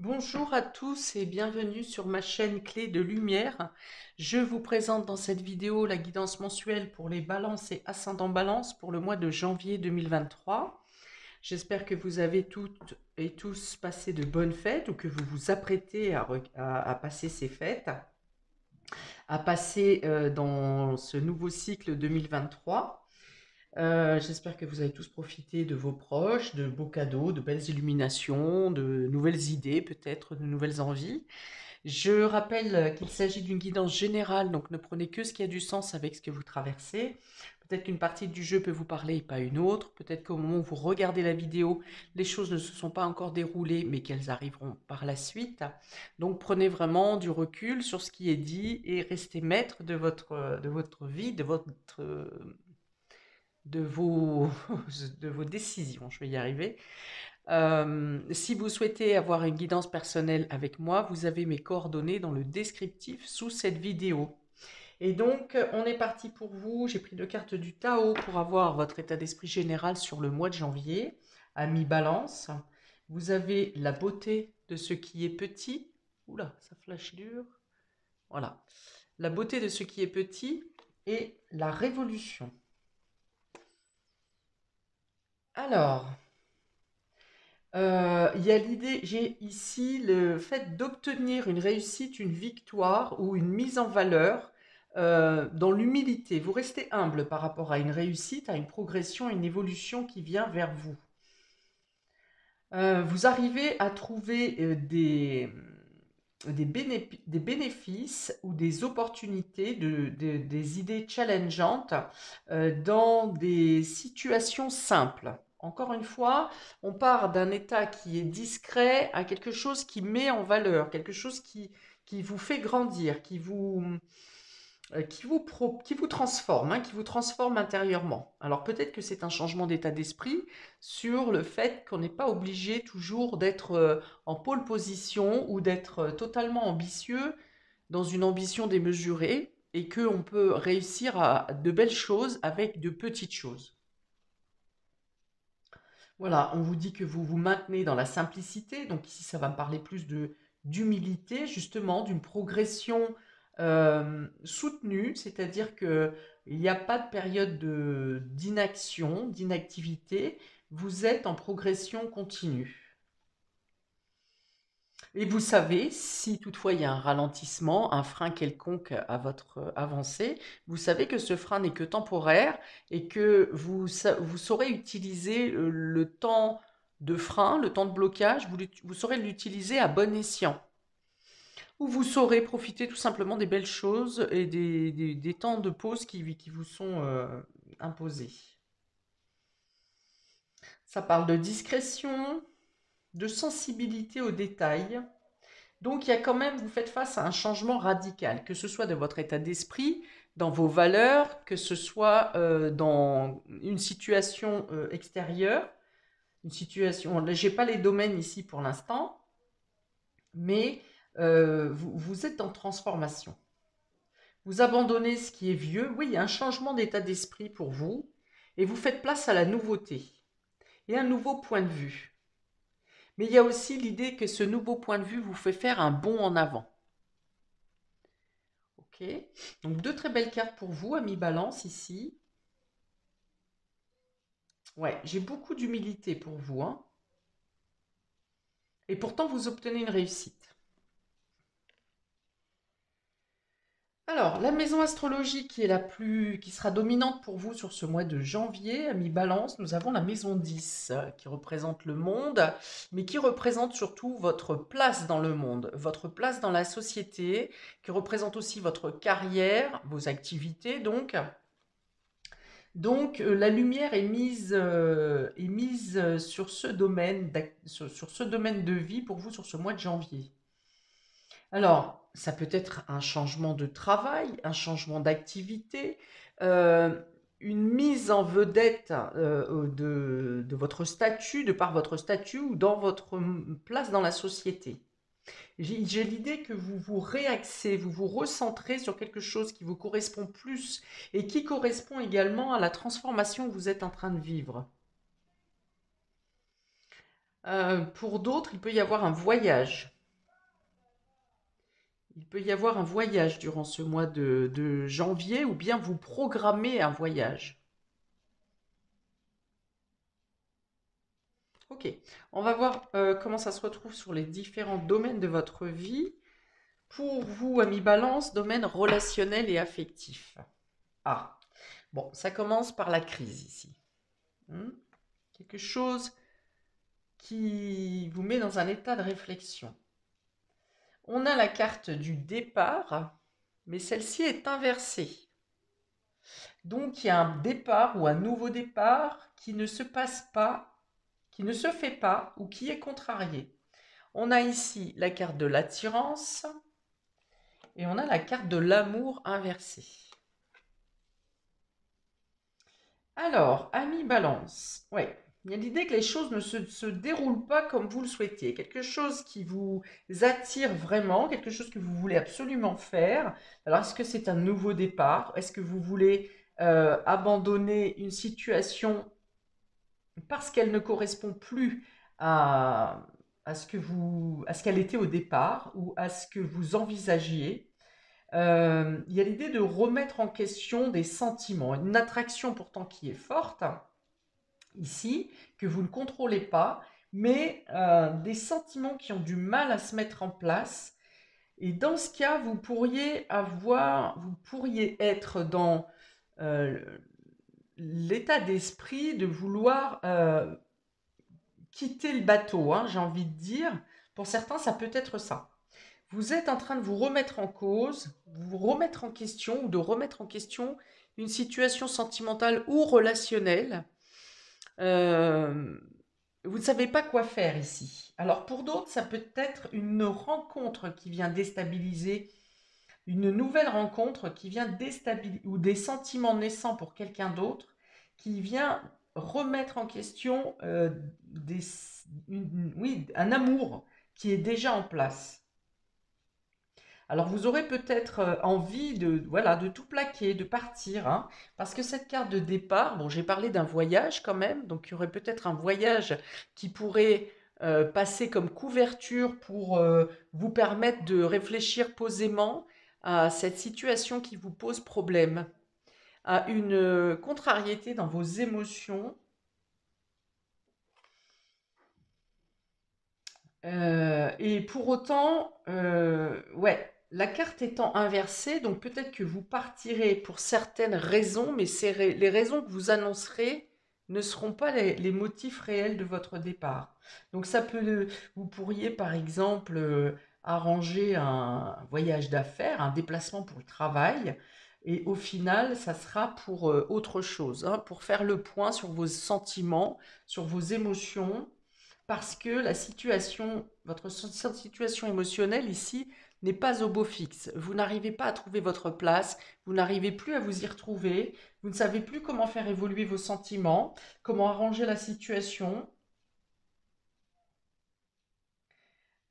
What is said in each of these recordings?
Bonjour à tous et bienvenue sur ma chaîne Clé de Lumière. Je vous présente dans cette vidéo la guidance mensuelle pour les balances et ascendants balance pour le mois de janvier 2023. J'espère que vous avez toutes et tous passé de bonnes fêtes ou que vous vous apprêtez à passer ces fêtes, à passer dans ce nouveau cycle 2023. J'espère que vous avez tous profité de vos proches, de beaux cadeaux, de belles illuminations, de nouvelles idées, peut-être de nouvelles envies. Je rappelle qu'il s'agit d'une guidance générale, donc ne prenez que ce qui a du sens avec ce que vous traversez. Peut-être qu'une partie du jeu peut vous parler et pas une autre. Peut-être qu'au moment où vous regardez la vidéo, les choses ne se sont pas encore déroulées, mais qu'elles arriveront par la suite. Donc prenez vraiment du recul sur ce qui est dit et restez maître de votre vie, de vos, de vos décisions. Je vais y arriver. Si vous souhaitez avoir une guidance personnelle avec moi, vous avez mes coordonnées dans le descriptif sous cette vidéo. Et donc, on est parti pour vous. J'ai pris deux cartes du Tao pour avoir votre état d'esprit général sur le mois de janvier, à mi-balance. Vous avez la beauté de ce qui est petit. Oula, ça flash dur. Voilà. La beauté de ce qui est petit et la révolution. Alors, il y a l'idée, j'ai ici le fait d'obtenir une réussite, une victoire ou une mise en valeur dans l'humilité. Vous restez humble par rapport à une réussite, à une progression, une évolution qui vient vers vous. Vous arrivez à trouver des bénéfices ou des opportunités, des idées challengeantes dans des situations simples. Encore une fois, on part d'un état qui est discret à quelque chose qui met en valeur, quelque chose qui vous fait grandir, qui vous transforme, hein, qui vous transforme intérieurement. Alors peut-être que c'est un changement d'état d'esprit sur le fait qu'on n'est pas obligé toujours d'être en pole position ou d'être totalement ambitieux dans une ambition démesurée et qu'on peut réussir à de belles choses avec de petites choses. Voilà, on vous dit que vous vous maintenez dans la simplicité, donc ici ça va me parler plus de d'humilité, justement, d'une progression soutenue, c'est-à-dire que il n'y a pas de période d'inaction, d'inactivité, vous êtes en progression continue. Et vous savez, si toutefois il y a un ralentissement, un frein quelconque à votre avancée, vous savez que ce frein n'est que temporaire et que vous saurez utiliser le temps de frein, le temps de blocage, vous saurez l'utiliser à bon escient. Ou vous saurez profiter tout simplement des belles choses et des temps de pause qui vous sont imposés. Ça parle de discrétion, de sensibilité aux détails. Donc il y a quand même, vous faites face à un changement radical, que ce soit de votre état d'esprit, dans vos valeurs, que ce soit dans une situation extérieure, une situation, j'ai pas les domaines ici pour l'instant, mais vous êtes en transformation. Vous abandonnez ce qui est vieux, oui, il y a un changement d'état d'esprit pour vous, et vous faites place à la nouveauté et un nouveau point de vue. Mais il y a aussi l'idée que ce nouveau point de vue vous fait faire un bond en avant. Ok, donc deux très belles cartes pour vous, ami Balance, ici. Ouais, j'ai beaucoup d'humilité pour vous, hein. Et pourtant, vous obtenez une réussite. Alors, la maison astrologique qui sera dominante pour vous sur ce mois de janvier, ami Balance, nous avons la maison 10, qui représente le monde, mais qui représente surtout votre place dans le monde, votre place dans la société, qui représente aussi votre carrière, vos activités, donc. Donc, la lumière est mise sur ce domaine, sur ce domaine de vie pour vous sur ce mois de janvier. Alors, ça peut être un changement de travail, un changement d'activité, euh, une mise en vedette de votre statut, de par votre statut ou dans votre place dans la société. J'ai l'idée que vous vous réaxez, vous vous recentrez sur quelque chose qui vous correspond plus et qui correspond également à la transformation que vous êtes en train de vivre. Pour d'autres, il peut y avoir un voyage. Il peut y avoir un voyage durant ce mois de janvier ou bien vous programmez un voyage. Ok, on va voir comment ça se retrouve sur les différents domaines de votre vie. Pour vous, amis Balance, domaine relationnel et affectif. Ah, bon, ça commence par la crise ici. Hmm. Quelque chose qui vous met dans un état de réflexion. On a la carte du départ, mais celle-ci est inversée. Donc il y a un départ ou un nouveau départ qui ne se passe pas, qui ne se fait pas ou qui est contrarié. On a ici la carte de l'attirance et on a la carte de l'amour inversée. Alors, ami Balance, ouais, il y a l'idée que les choses ne se déroulent pas comme vous le souhaitiez. Quelque chose qui vous attire vraiment, quelque chose que vous voulez absolument faire. Alors, est-ce que c'est un nouveau départ? Est-ce que vous voulez abandonner une situation parce qu'elle ne correspond plus à, à ce qu'elle était au départ ou à ce que vous envisagiez? Il y a l'idée de remettre en question des sentiments, une attraction pourtant qui est forte ici, que vous ne contrôlez pas, mais des sentiments qui ont du mal à se mettre en place. Et dans ce cas, vous pourriez être dans euh, l'état d'esprit de vouloir quitter le bateau, hein, j'ai envie de dire. Pour certains, ça peut être ça. Vous êtes en train de vous remettre en cause, vous remettre en question ou de remettre en question une situation sentimentale ou relationnelle. Euh, vous ne savez pas quoi faire ici. Alors pour d'autres, ça peut être une rencontre qui vient déstabiliser, une nouvelle rencontre qui vient déstabiliser, ou des sentiments naissants pour quelqu'un d'autre qui vient remettre en question oui, un amour qui est déjà en place. Alors vous aurez peut-être envie de, voilà, de tout plaquer, de partir, hein, parce que cette carte de départ, bon, j'ai parlé d'un voyage quand même, donc il y aurait peut-être un voyage qui pourrait passer comme couverture pour vous permettre de réfléchir posément à cette situation qui vous pose problème, à une contrariété dans vos émotions. Et pour autant, ouais, la carte étant inversée, donc peut-être que vous partirez pour certaines raisons, mais les raisons que vous annoncerez ne seront pas les motifs réels de votre départ. Donc vous pourriez par exemple arranger un voyage d'affaires, un déplacement pour le travail, et au final, ça sera pour autre chose, hein, pour faire le point sur vos sentiments, sur vos émotions parce que votre situation émotionnelle ici n'est pas au beau fixe. Vous n'arrivez pas à trouver votre place, vous n'arrivez plus à vous y retrouver, vous ne savez plus comment faire évoluer vos sentiments, comment arranger la situation.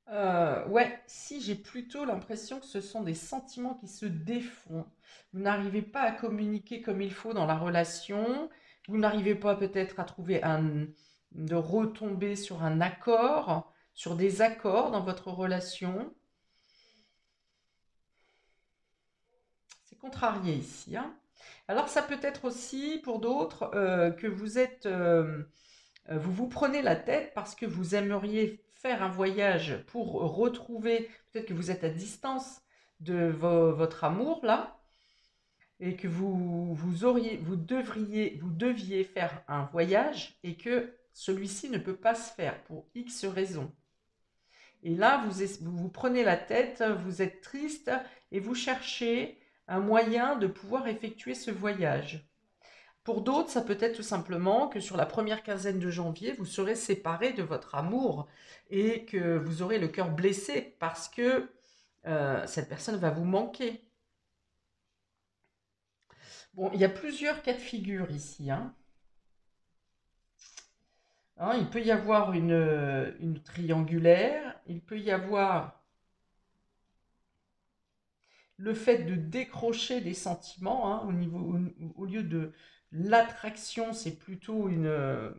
Ouais, si j'ai plutôt l'impression que ce sont des sentiments qui se défont. Vous n'arrivez pas à communiquer comme il faut dans la relation, vous n'arrivez pas peut-être à de retomber sur un accord, sur des accords dans votre relation. C'est contrarié ici, hein. Alors ça peut être aussi pour d'autres que vous vous prenez la tête parce que vous aimeriez faire un voyage pour retrouver, peut-être que vous êtes à distance de votre amour là, et que vous deviez faire un voyage et que celui-ci ne peut pas se faire pour X raisons. Et là, vous prenez la tête, vous êtes triste et vous cherchez un moyen de pouvoir effectuer ce voyage. Pour d'autres, ça peut être tout simplement que sur la première quinzaine de janvier, vous serez séparés de votre amour et que vous aurez le cœur blessé parce que cette personne va vous manquer. Bon, il y a plusieurs cas de figure ici, hein. Hein, il peut y avoir une triangulaire, il peut y avoir le fait de décrocher des sentiments, hein, au lieu de l'attraction, c'est plutôt une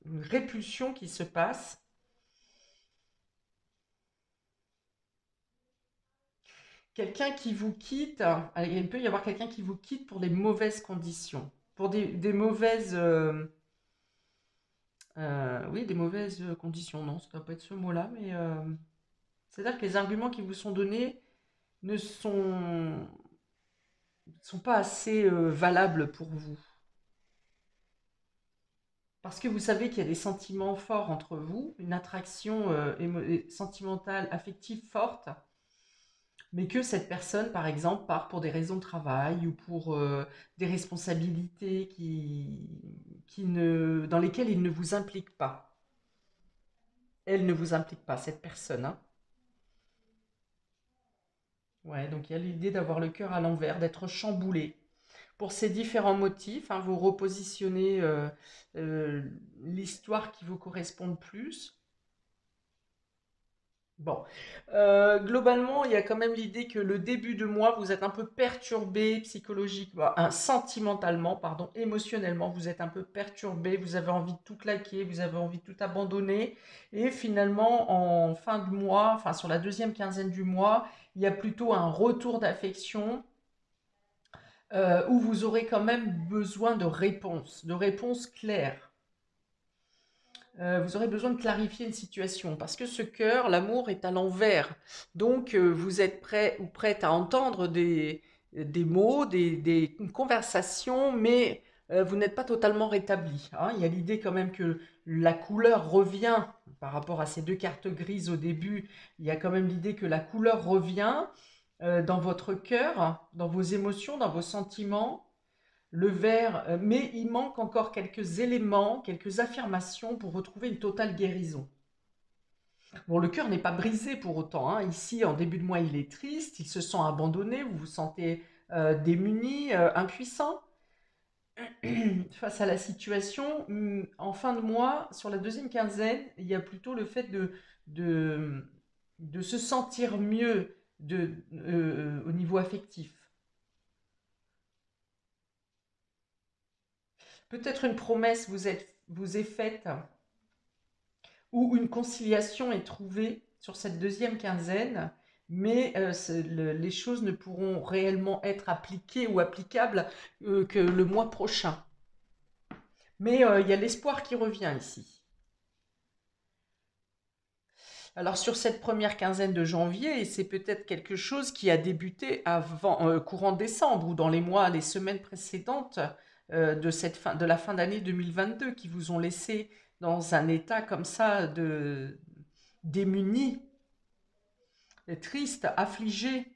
répulsion qui se passe. quelqu'un qui vous quitte, il peut y avoir quelqu'un qui vous quitte pour des mauvaises conditions, pour des mauvaises, oui, des mauvaises conditions. Non, ça ne doit pas être ce mot-là, mais c'est-à-dire que les arguments qui vous sont donnés ne sont pas assez valables pour vous. Parce que vous savez qu'il y a des sentiments forts entre vous, une attraction sentimentale, affective forte, mais que cette personne, par exemple, part pour des raisons de travail ou pour des responsabilités dans lesquelles il ne vous implique pas. Elle ne vous implique pas, cette personne, hein. Ouais, donc il y a l'idée d'avoir le cœur à l'envers, d'être chamboulé. Pour ces différents motifs, hein, vous repositionnez euh, l'histoire qui vous correspond le plus. Bon, globalement, il y a quand même l'idée que le début de mois, vous êtes un peu perturbé psychologiquement, sentimentalement, pardon, émotionnellement, vous êtes un peu perturbé, vous avez envie de tout claquer, vous avez envie de tout abandonner, et finalement, en fin de mois, enfin sur la deuxième quinzaine du mois, il y a plutôt un retour d'affection où vous aurez quand même besoin de réponses claires. Vous aurez besoin de clarifier une situation parce que ce cœur, l'amour est à l'envers. Donc, vous êtes prêt ou prête à entendre des mots, une conversation, mais vous n'êtes pas totalement rétabli, hein. Il y a l'idée quand même que la couleur revient par rapport à ces deux cartes grises au début. Il y a quand même l'idée que la couleur revient dans votre cœur, dans vos émotions, dans vos sentiments. Le vert, mais il manque encore quelques éléments, quelques affirmations pour retrouver une totale guérison. Bon, le cœur n'est pas brisé pour autant, hein. Ici, en début de mois, il est triste, il se sent abandonné, vous vous sentez démuni, impuissant face à la situation. En fin de mois, sur la deuxième quinzaine, il y a plutôt le fait de, de se sentir mieux au niveau affectif. Peut-être une promesse vous est faite où une conciliation est trouvée sur cette deuxième quinzaine, mais les choses ne pourront réellement être appliquées ou applicables que le mois prochain. Mais il y a l'espoir qui revient ici. Alors sur cette première quinzaine de janvier, et c'est peut-être quelque chose qui a débuté avant courant décembre ou dans les mois, les semaines précédentes de la fin d'année 2022 qui vous ont laissé dans un état comme ça de démuni, triste, affligé,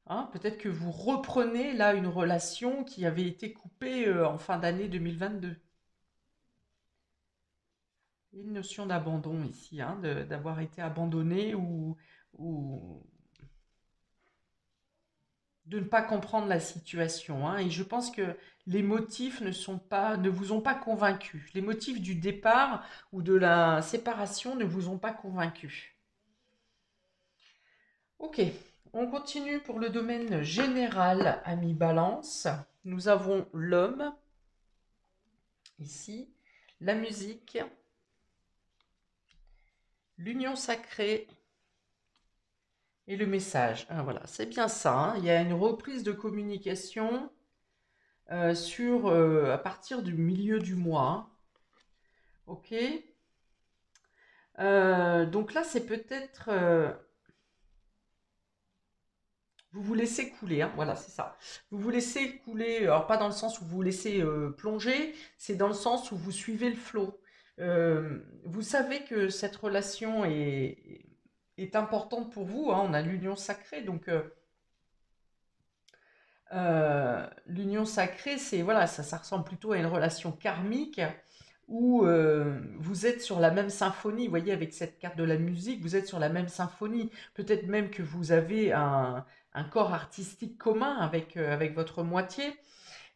hein. Peut-être que vous reprenez là une relation qui avait été coupée en fin d'année 2022. Il y a une notion d'abandon ici, hein, d'avoir été abandonné ou de ne pas comprendre la situation, hein. Et je pense que les motifs ne vous ont pas convaincu. Les motifs du départ ou de la séparation ne vous ont pas convaincu. Ok, on continue pour le domaine général, ami Balance. Nous avons l'homme, ici, la musique, l'union sacrée et le message. Ah, voilà, c'est bien ça, hein. Il y a une reprise de communication à partir du milieu du mois, hein. Ok. Donc là, c'est peut-être vous vous laissez couler, hein, voilà, c'est ça. Vous vous laissez couler, alors pas dans le sens où vous vous laissez plonger, c'est dans le sens où vous suivez le flot. Vous savez que cette relation est importante pour vous, hein. On a l'union sacrée, donc l'union sacrée, c'est voilà, ça ressemble plutôt à une relation karmique où vous êtes sur la même symphonie. Vous voyez, avec cette carte de la musique, vous êtes sur la même symphonie. Peut-être même que vous avez un corps artistique commun avec votre moitié.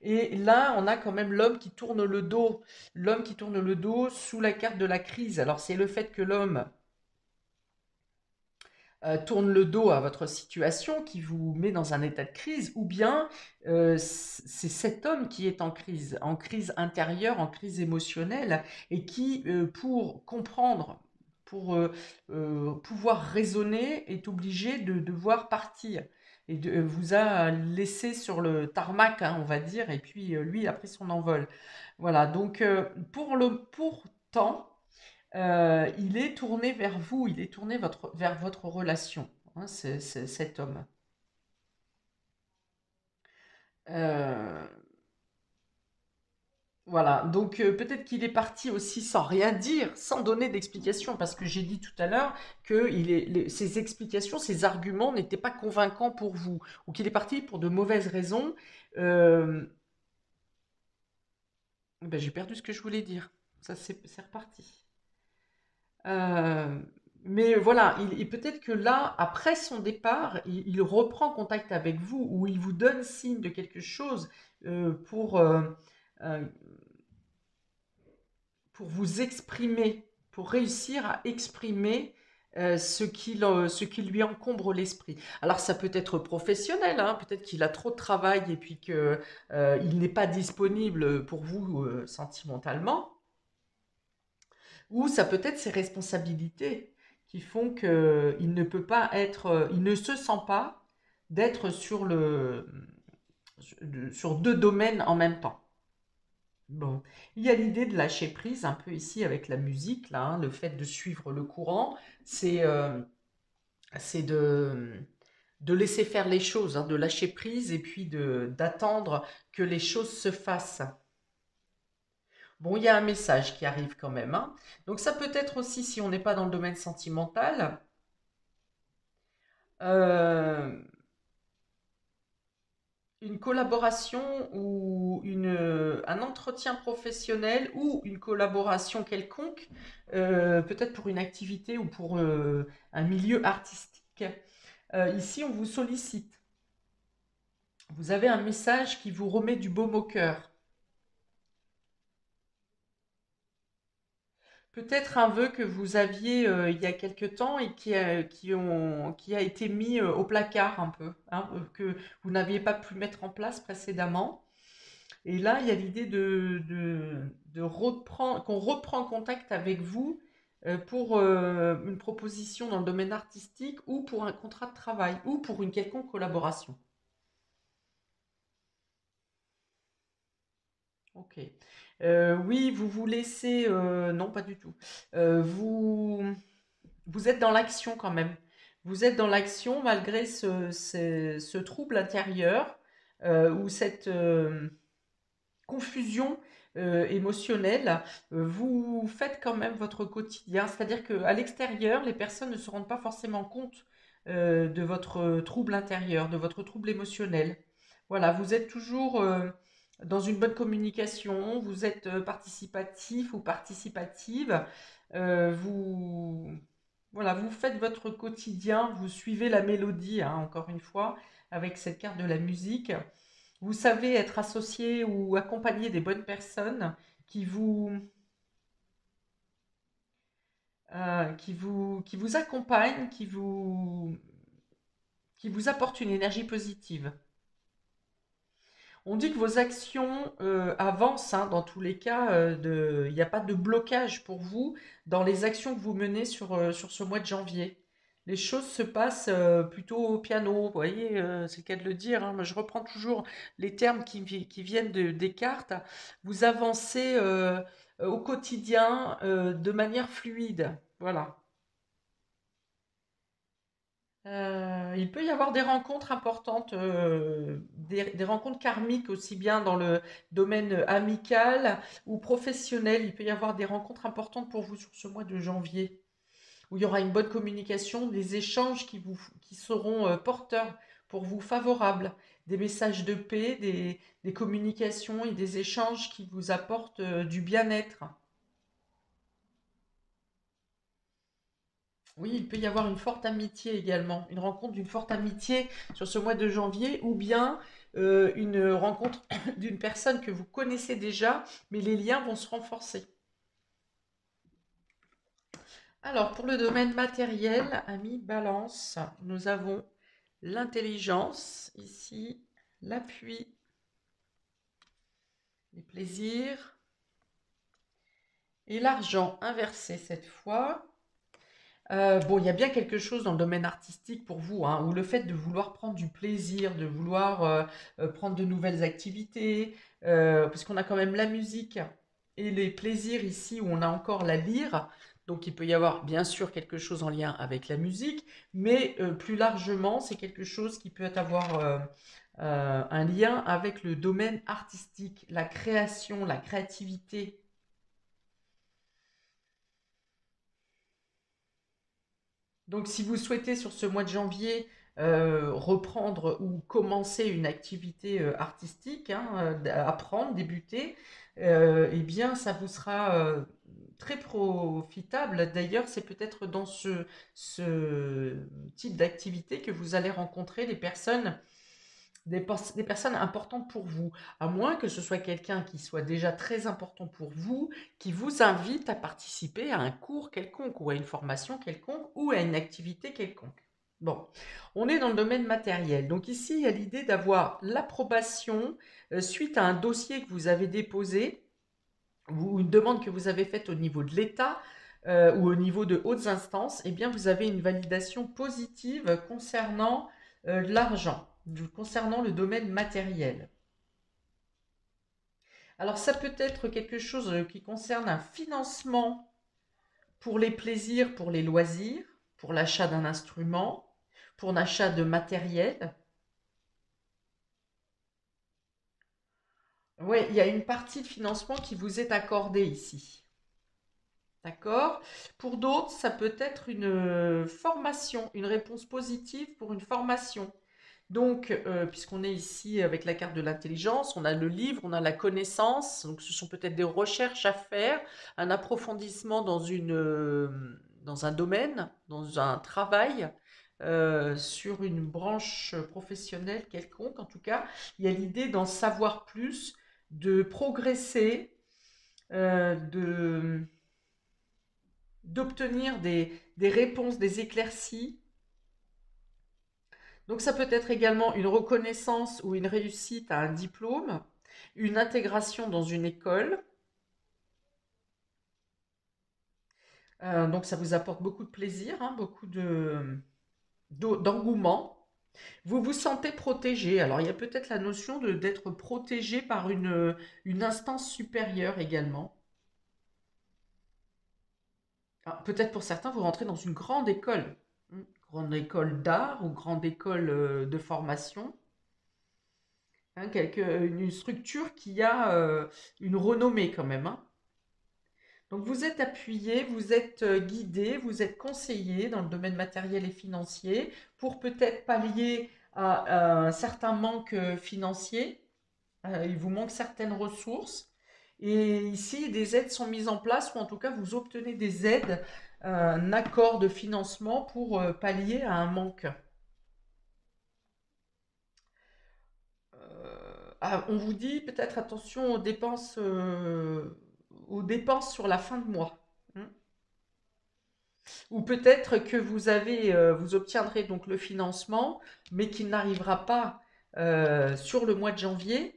Et là, on a quand même l'homme qui tourne le dos. L'homme qui tourne le dos sous la carte de la crise. Alors, c'est le fait que l'homme tourne le dos à votre situation qui vous met dans un état de crise, ou bien c'est cet homme qui est en crise intérieure, en crise émotionnelle, et qui, pour comprendre pouvoir raisonner, est obligé de devoir partir. Et vous a laissé sur le tarmac, hein, on va dire, et puis lui, il a pris son envol. Voilà, donc pourtant, il est tourné vers vous, il est tourné vers votre relation, hein, cet homme. Euh, Voilà, donc peut-être qu'il est parti aussi sans rien dire, sans donner d'explication, parce que j'ai dit tout à l'heure que ses explications, ses arguments n'étaient pas convaincants pour vous, ou qu'il est parti pour de mauvaises raisons. Euh, ben, j'ai perdu ce que je voulais dire. Ça, c'est reparti. Euh, mais voilà, peut-être que là, après son départ, il reprend contact avec vous, ou il vous donne signe de quelque chose euh, pour vous exprimer, pour réussir à exprimer ce qui lui encombre l'esprit. Alors ça peut être professionnel, hein, peut-être qu'il a trop de travail et puis que il n'est pas disponible pour vous sentimentalement, ou ça peut être ses responsabilités qui font qu'il ne peut pas être, il ne se sent pas d'être sur deux domaines en même temps. Bon, il y a l'idée de lâcher prise un peu ici avec la musique, là, hein, le fait de suivre le courant, c'est de laisser faire les choses, hein, de lâcher prise et puis d'attendre que les choses se fassent. Bon, il y a un message qui arrive quand même, hein. Donc ça peut être aussi, si on n'est pas dans le domaine sentimental, euh, une collaboration ou un entretien professionnel ou une collaboration quelconque, peut-être pour une activité ou pour un milieu artistique. Ici, on vous sollicite. Vous avez un message qui vous remet du baume au cœur. Peut-être un vœu que vous aviez il y a quelque temps et qui a été mis au placard un peu, hein, que vous n'aviez pas pu mettre en place précédemment. Et là, il y a l'idée de reprendre, qu'on reprend contact avec vous pour une proposition dans le domaine artistique ou pour un contrat de travail ou pour une quelconque collaboration. Ok. Oui, vous vous laissez... non, pas du tout. Vous, vous êtes dans l'action quand même. Vous êtes dans l'action malgré ce trouble intérieur ou cette confusion émotionnelle. Vous faites quand même votre quotidien. C'est-à-dire qu'à l'extérieur, les personnes ne se rendent pas forcément compte de votre trouble intérieur, de votre trouble émotionnel. Voilà, vous êtes toujours dans une bonne communication, vous êtes participatif ou participative, vous, voilà, vous faites votre quotidien, vous suivez la mélodie, hein, encore une fois, avec cette carte de la musique. Vous savez être associé ou accompagné des bonnes personnes qui vous, qui vous accompagnent, qui vous apportent une énergie positive. On dit que vos actions avancent, hein, dans tous les cas, il n'y a pas de blocage pour vous dans les actions que vous menez sur ce mois de janvier. Les choses se passent plutôt au piano, vous voyez, c'est le cas de le dire, hein. Moi, je reprends toujours les termes qui viennent des cartes. Vous avancez au quotidien de manière fluide. Voilà. Il peut y avoir des rencontres importantes, des rencontres karmiques aussi bien dans le domaine amical ou professionnel. Il peut y avoir des rencontres importantes pour vous sur ce mois de janvier, où il y aura une bonne communication, des échanges qui seront porteurs pour vous, favorables, des messages de paix, des communications et des échanges qui vous apportent du bien-être. Oui, il peut y avoir une forte amitié également, une rencontre d'une forte amitié sur ce mois de janvier, ou bien une rencontre d'une personne que vous connaissez déjà, mais les liens vont se renforcer. Alors, pour le domaine matériel, ami Balance, nous avons l'intelligence ici, l'appui, les plaisirs et l'argent inversé cette fois. Bon, il y a bien quelque chose dans le domaine artistique pour vous, hein, ou le fait de vouloir prendre du plaisir, de vouloir prendre de nouvelles activités, puisqu'on a quand même la musique et les plaisirs ici où on a encore la lyre. Donc il peut y avoir bien sûr quelque chose en lien avec la musique, mais plus largement, c'est quelque chose qui peut avoir un lien avec le domaine artistique, la création, la créativité. Donc, si vous souhaitez sur ce mois de janvier reprendre ou commencer une activité artistique, hein, apprendre, débuter, eh bien, ça vous sera très profitable. D'ailleurs, c'est peut-être dans ce type d'activité que vous allez rencontrer des personnes importantes pour vous, à moins que ce soit quelqu'un qui soit déjà très important pour vous, qui vous invite à participer à un cours quelconque ou à une formation quelconque ou à une activité quelconque. Bon, on est dans le domaine matériel. Donc ici, il y a l'idée d'avoir l'approbation suite à un dossier que vous avez déposé ou une demande que vous avez faite au niveau de l'État ou au niveau de hautes instances. Eh bien, vous avez une validation positive concernant l'argent, concernant le domaine matériel. Alors, ça peut être quelque chose qui concerne un financement pour les plaisirs, pour les loisirs, pour l'achat d'un instrument, pour l'achat de matériel. Oui, il y a une partie de financement qui vous est accordée ici. D'accord? Pour d'autres, ça peut être une formation, une réponse positive pour une formation. Donc, puisqu'on est ici avec la carte de l'intelligence, on a le livre, on a la connaissance, donc ce sont peut-être des recherches à faire, un approfondissement dans un domaine, dans un travail, sur une branche professionnelle quelconque. En tout cas, il y a l'idée d'en savoir plus, de progresser, de d'obtenir des réponses, des éclaircies. Donc ça peut être également une reconnaissance ou une réussite à un diplôme, une intégration dans une école. Donc ça vous apporte beaucoup de plaisir, hein, beaucoup d'engouement. Vous vous sentez protégé. Alors il y a peut-être la notion d'être protégé par une instance supérieure également. Alors, peut-être pour certains, vous rentrez dans une grande école, grande école d'art ou grande école de formation. Hein, une structure qui a une renommée quand même, hein. Donc vous êtes appuyé, vous êtes guidé, vous êtes conseillé dans le domaine matériel et financier pour peut-être pallier à un certain manque financier. Il vous manque certaines ressources. Et ici, des aides sont mises en place, ou en tout cas, vous obtenez des aides, un accord de financement pour pallier à un manque. On vous dit peut-être attention aux dépenses sur la fin de mois, hein. Ou peut-être que vous obtiendrez donc le financement, mais qu'il n'arrivera pas sur le mois de janvier.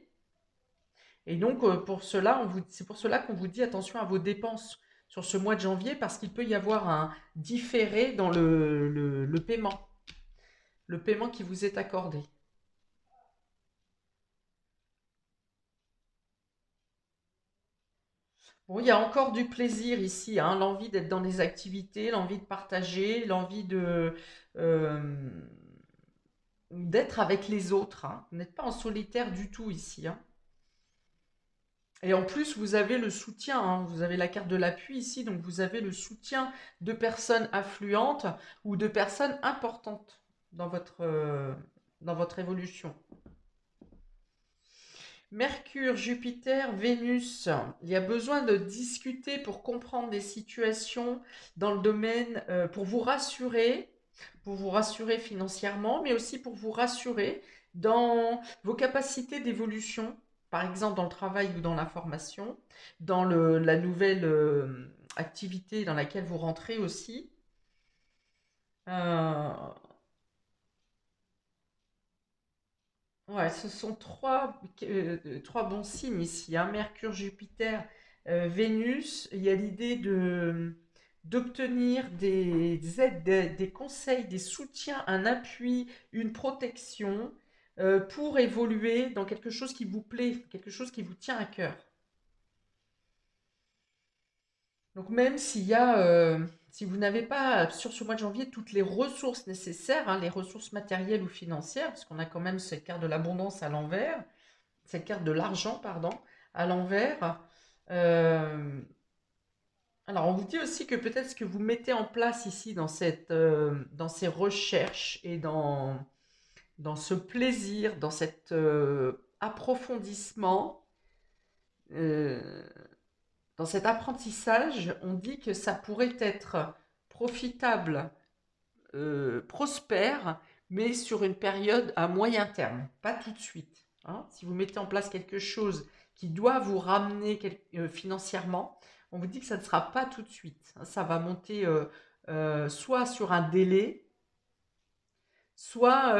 Et donc c'est pour cela qu'on vous dit attention à vos dépenses sur ce mois de janvier, parce qu'il peut y avoir un différé dans le paiement qui vous est accordé. Bon, il y a encore du plaisir ici, hein, l'envie d'être dans des activités, l'envie de partager, l'envie euh, d'être avec les autres, hein. Vous n'êtes pas en solitaire du tout ici, hein. Et en plus, vous avez le soutien, hein, vous avez la carte de l'appui ici, donc vous avez le soutien de personnes influentes ou de personnes importantes dans votre évolution. Mercure, Jupiter, Vénus. Il y a besoin de discuter pour comprendre des situations dans le domaine, pour vous rassurer financièrement, mais aussi pour vous rassurer dans vos capacités d'évolution, par exemple dans le travail ou dans la formation, dans la nouvelle activité dans laquelle vous rentrez aussi. Euh, Ouais, ce sont trois bons signes ici, hein. Mercure, Jupiter, Vénus. Il y a l'idée d'obtenir des aides, des conseils, des soutiens, un appui, une protection pour évoluer dans quelque chose qui vous plaît, quelque chose qui vous tient à cœur. Donc même s'il y a, si vous n'avez pas sur ce mois de janvier toutes les ressources nécessaires, hein, les ressources matérielles ou financières, parce qu'on a quand même cette carte de l'abondance à l'envers, cette carte de l'argent, pardon, à l'envers. euh, alors on vous dit aussi que peut-être ce que vous mettez en place ici dans ces recherches et dans ce plaisir, dans cet approfondissement, euh, dans cet apprentissage, on dit que ça pourrait être profitable, prospère, mais sur une période à moyen terme, pas tout de suite, hein. Si vous mettez en place quelque chose qui doit vous ramener financièrement, on vous dit que ça ne sera pas tout de suite, hein. Ça va monter soit sur un délai, soit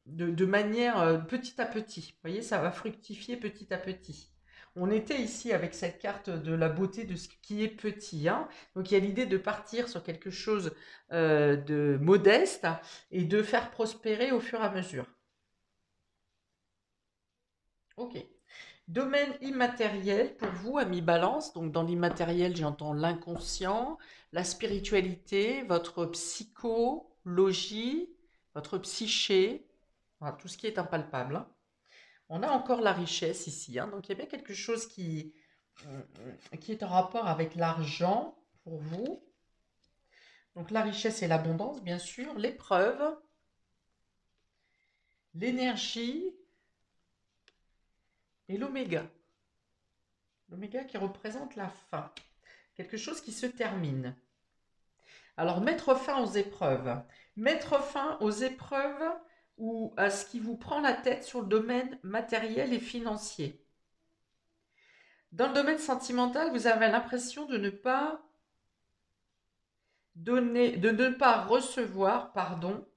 de manière petit à petit. Vous voyez, ça va fructifier petit à petit. On était ici avec cette carte de la beauté de ce qui est petit, hein. Donc il y a l'idée de partir sur quelque chose de modeste et de faire prospérer au fur et à mesure. Ok. Domaine immatériel pour vous, ami Balance. Donc dans l'immatériel, j'entends l'inconscient, la spiritualité, votre psychologie, votre psyché, voilà, tout ce qui est impalpable, hein. On a encore la richesse ici, hein. Donc il y a bien quelque chose qui est en rapport avec l'argent pour vous. Donc la richesse et l'abondance, bien sûr, l'épreuve, l'énergie et l'oméga. L'oméga qui représente la fin, quelque chose qui se termine. Alors mettre fin aux épreuves. Mettre fin aux épreuves ou à ce qui vous prend la tête sur le domaine matériel et financier. Dans le domaine sentimental, vous avez l'impression de ne pas donner, de ne pas recevoir, pardon,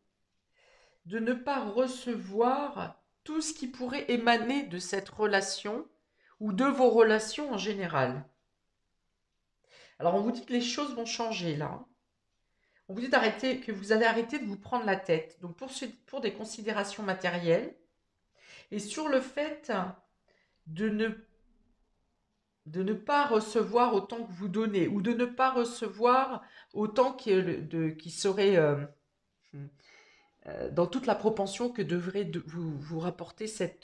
de ne pas recevoir tout ce qui pourrait émaner de cette relation ou de vos relations en général. Alors on vous dit que les choses vont changer là. On vous dit d'arrêter, que vous allez arrêter de vous prendre la tête. Donc pour des considérations matérielles et sur le fait de ne, de ne pas recevoir autant que vous donnez ou de ne pas recevoir autant qui serait dans toute la propension que devrait vous rapporter ces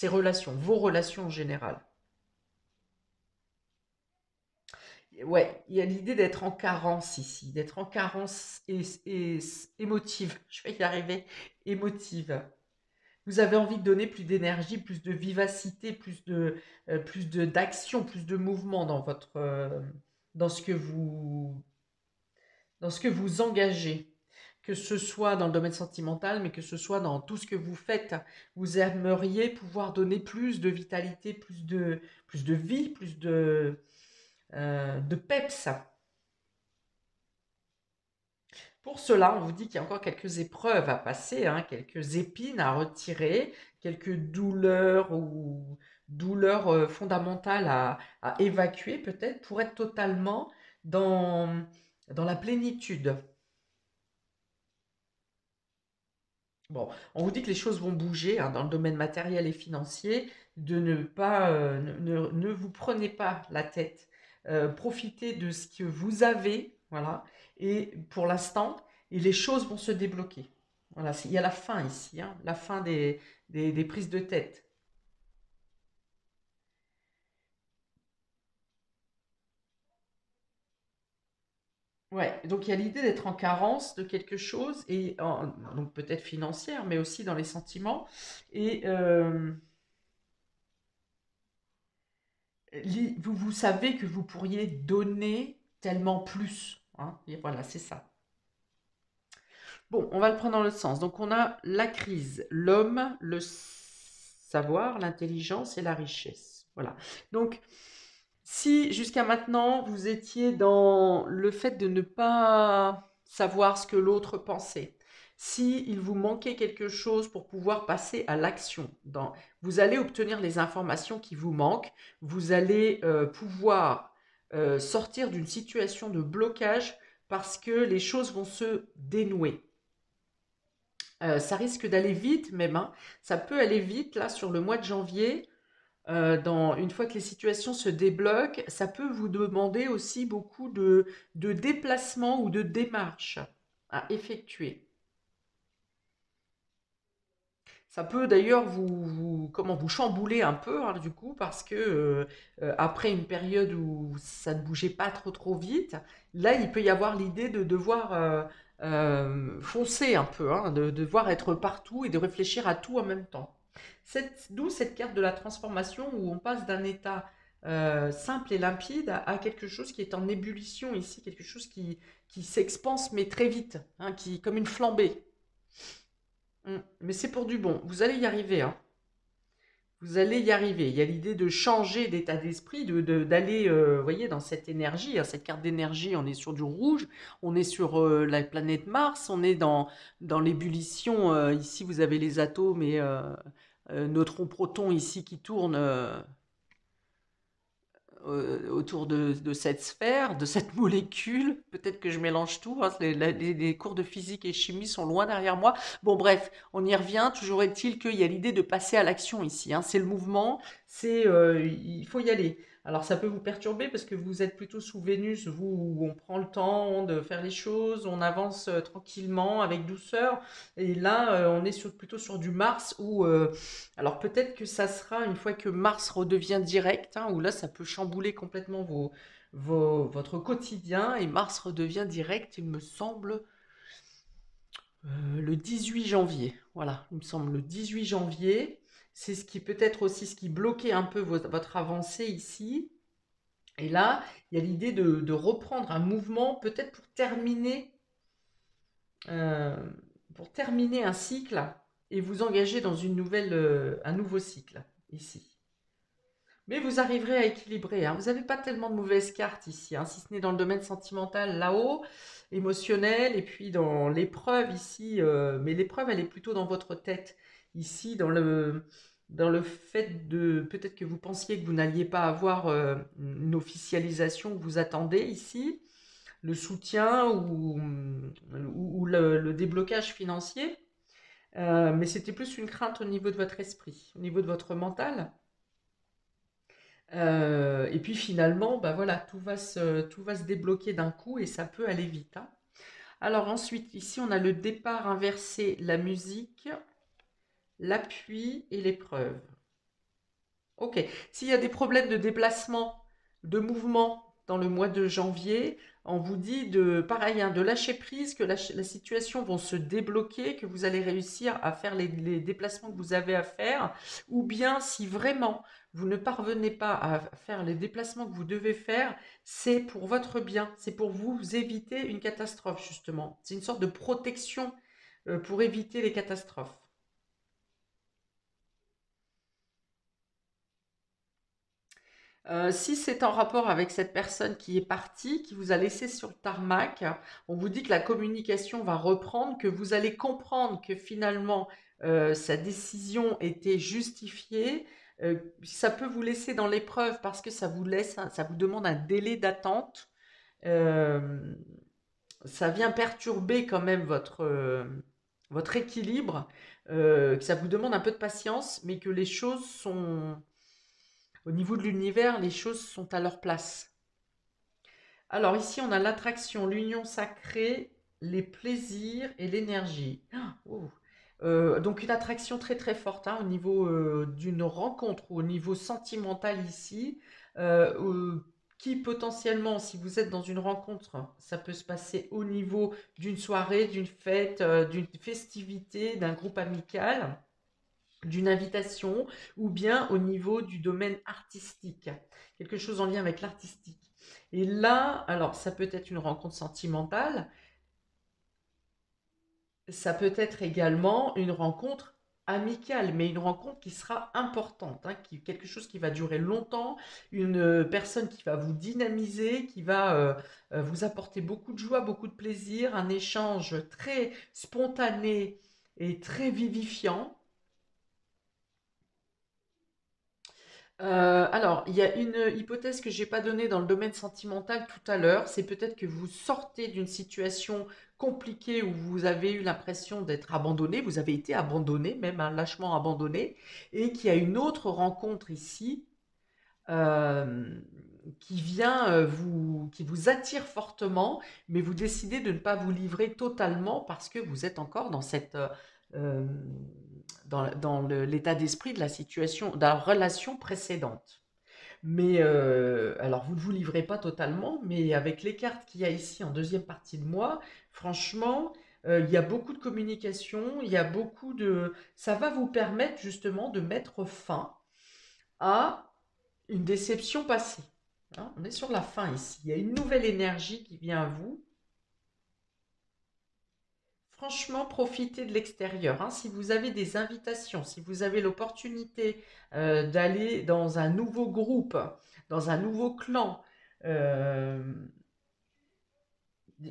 relations, vos relations en général. Ouais, il y a l'idée d'être en carence ici, d'être en carence et émotive. Je vais y arriver, émotive. Vous avez envie de donner plus d'énergie, plus de vivacité, plus d'action, plus de mouvement dans dans dans ce que vous engagez, que ce soit dans le domaine sentimental, mais que ce soit dans tout ce que vous faites. Vous aimeriez pouvoir donner plus de vitalité, plus de vie, plus de peps. Pour cela, on vous dit qu'il y a encore quelques épreuves à passer, hein, quelques épines à retirer, quelques douleurs ou douleurs fondamentales à évacuer peut-être pour être totalement dans, dans la plénitude. Bon, on vous dit que les choses vont bouger, hein, dans le domaine matériel et financier, de ne pas, ne vous prenez pas la tête, profitez de ce que vous avez, voilà, et pour l'instant, et les choses vont se débloquer. Voilà, il y a la fin ici, hein, la fin des prises de tête. Ouais, donc il y a l'idée d'être en carence de quelque chose, donc peut-être financière, mais aussi dans les sentiments, et vous savez que vous pourriez donner tellement plus, hein, et voilà, c'est ça. Bon, on va le prendre dans l'autre sens. Donc, on a la crise, l'homme, le savoir, l'intelligence et la richesse. Voilà. Donc, si jusqu'à maintenant, vous étiez dans le fait de ne pas savoir ce que l'autre pensait, si il vous manquait quelque chose pour pouvoir passer à l'action. Vous allez obtenir les informations qui vous manquent, vous allez pouvoir sortir d'une situation de blocage parce que les choses vont se dénouer. Ça risque d'aller vite même, hein. Ça peut aller vite là sur le mois de janvier. Une fois que les situations se débloquent, ça peut vous demander aussi beaucoup de déplacements ou de démarches à effectuer. Ça peut d'ailleurs vous chambouler un peu, hein, du coup, parce que après une période où ça ne bougeait pas trop vite, là, il peut y avoir l'idée de devoir foncer un peu, hein, de devoir être partout et de réfléchir à tout en même temps. D'où cette carte de la transformation où on passe d'un état simple et limpide à quelque chose qui est en ébullition ici, quelque chose qui s'expanse mais très vite, hein, comme une flambée. Mais c'est pour du bon. Vous allez y arriver, hein. Vous allez y arriver. Il y a l'idée de changer d'état d'esprit, d'aller, vous voyez, dans cette énergie, hein, cette carte d'énergie, on est sur du rouge, on est sur la planète Mars, on est dans l'ébullition. Ici, vous avez les atomes et neutrons, protons ici qui tournent autour de cette sphère, de cette molécule. Peut-être que je mélange tout, hein. Les cours de physique et chimie sont loin derrière moi. Bon, bref, on y revient. Toujours est-il qu'il y a l'idée de passer à l'action ici, hein. C'est le mouvement, il faut y aller. Alors ça peut vous perturber parce que vous êtes plutôt sous Vénus, vous, où on prend le temps de faire les choses, on avance tranquillement, avec douceur. Et là, on est plutôt sur du Mars où alors peut-être que ça sera une fois que Mars redevient direct, hein, où là ça peut chambouler complètement votre quotidien, et Mars redevient direct, il me semble, le 18 janvier. Voilà, il me semble le 18 janvier. C'est ce qui peut être aussi ce qui bloquait un peu votre avancée ici. Et là, il y a l'idée de reprendre un mouvement, peut-être euh, pour terminer un cycle et vous engager dans un nouveau cycle ici. Mais vous arriverez à équilibrer, hein. Vous n'avez pas tellement de mauvaises cartes ici, hein, si ce n'est dans le domaine sentimental là-haut, émotionnel, et puis dans l'épreuve ici. Mais l'épreuve, elle est plutôt dans votre tête. Ici, dans le fait de... Peut-être que vous pensiez que vous n'alliez pas avoir une officialisation que vous attendez ici, le soutien ou le déblocage financier. Mais c'était plus une crainte au niveau de votre esprit, au niveau de votre mental. Et puis finalement, bah voilà, tout va se débloquer d'un coup et ça peut aller vite, hein. Alors ensuite, ici, on a le départ inversé, la musique, l'appui et l'épreuve. Ok. S'il y a des problèmes de déplacement, de mouvement dans le mois de janvier, on vous dit pareil, hein, de lâcher prise, que la situation va se débloquer, que vous allez réussir à faire les déplacements que vous avez à faire, ou bien si vraiment vous ne parvenez pas à faire les déplacements que vous devez faire, c'est pour votre bien, c'est pour vous éviter une catastrophe justement. C'est une sorte de protection pour éviter les catastrophes. Si c'est en rapport avec cette personne qui est partie, qui vous a laissé sur le tarmac, on vous dit que la communication va reprendre, que vous allez comprendre que finalement sa décision était justifiée. Ça peut vous laisser dans l'épreuve parce que ça vous demande un délai d'attente. Euh, Ça vient perturber quand même votre équilibre, que ça vous demande un peu de patience, mais que les choses sont au niveau de l'univers, les choses sont à leur place. Alors ici, on a l'attraction, l'union sacrée, les plaisirs et l'énergie. Oh. Donc une attraction très forte, hein, au niveau d'une rencontre ou au niveau sentimental ici, qui potentiellement, si vous êtes dans une rencontre, ça peut se passer au niveau d'une soirée, d'une fête, d'une festivité, d'un groupe amical, d'une invitation, ou bien au niveau du domaine artistique, quelque chose en lien avec l'artistique. Et là, alors ça peut être une rencontre sentimentale, ça peut être également une rencontre amicale, mais une rencontre qui sera importante, hein, quelque chose qui va durer longtemps, une personne qui va vous dynamiser, qui va vous apporter beaucoup de joie, beaucoup de plaisir, un échange très spontané et très vivifiant. Alors, il y a une hypothèse que j'ai pas donnée dans le domaine sentimental tout à l'heure, c'est peut-être que vous sortez d'une situation compliquée où vous avez eu l'impression d'être abandonné, vous avez été abandonné, même un lâchement abandonné, et qu'il y a une autre rencontre ici euh, qui vient qui vous attire fortement, mais vous décidez de ne pas vous livrer totalement parce que vous êtes encore dans euh, l'état d'esprit de la situation, de la relation précédente. Mais alors, vous ne vous livrez pas totalement, mais avec les cartes qu'il y a ici en deuxième partie de mois, franchement, il y a beaucoup de communication, il y a beaucoup de... Ça va vous permettre justement de mettre fin à une déception passée. Hein, on est sur la fin ici. Il y a une nouvelle énergie qui vient à vous. Franchement, profitez de l'extérieur, hein. Si vous avez des invitations, si vous avez l'opportunité d'aller dans un nouveau groupe, dans un nouveau clan, euh,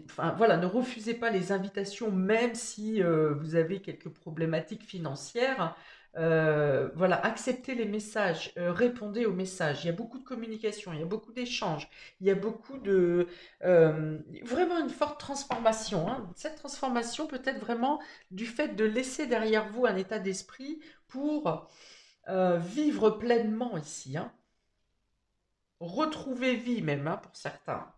enfin voilà, ne refusez pas les invitations, même si vous avez quelques problématiques financières. Voilà, acceptez les messages, répondez aux messages. Il y a beaucoup de communication, il y a beaucoup d'échanges, il y a beaucoup de vraiment une forte transformation, hein. Cette transformation peut être vraiment du fait de laisser derrière vous un état d'esprit pour vivre pleinement ici, hein. Retrouver vie même, hein, pour certains.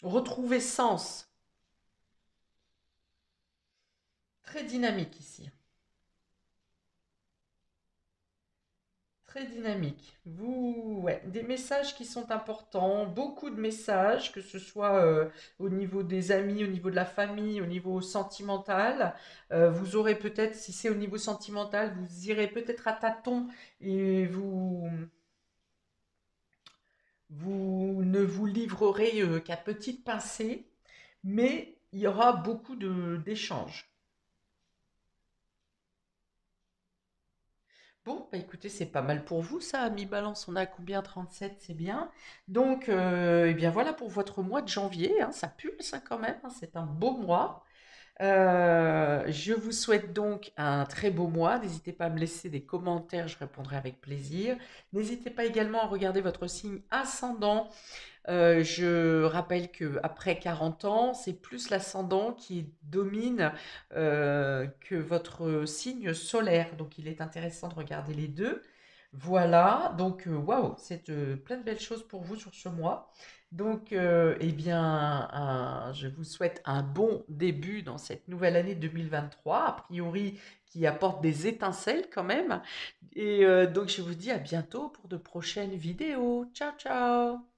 Retrouver sens. Très dynamique ici. Très dynamique. Vous, ouais, des messages qui sont importants, beaucoup de messages, que ce soit au niveau des amis, au niveau de la famille, au niveau sentimental. Vous aurez peut-être, si c'est au niveau sentimental, vous irez peut-être à tâtons et vous ne vous livrerez qu'à petite pincée, mais il y aura beaucoup d'échanges. Bon, bah écoutez, c'est pas mal pour vous ça, à mi-balance, on a combien? 37, c'est bien. Donc, eh bien voilà pour votre mois de janvier, hein, ça pulse hein, quand même, hein, c'est un beau mois. Je vous souhaite donc un très beau mois. N'hésitez pas à me laisser des commentaires, je répondrai avec plaisir. N'hésitez pas également à regarder votre signe ascendant. Je rappelle que après 40 ans, c'est plus l'ascendant qui domine que votre signe solaire. Donc, il est intéressant de regarder les deux. Voilà, donc waouh, c'est plein de belles choses pour vous sur ce mois. Donc, eh bien, je vous souhaite un bon début dans cette nouvelle année 2023, a priori qui apporte des étincelles quand même. Et donc, je vous dis à bientôt pour de prochaines vidéos. Ciao, ciao!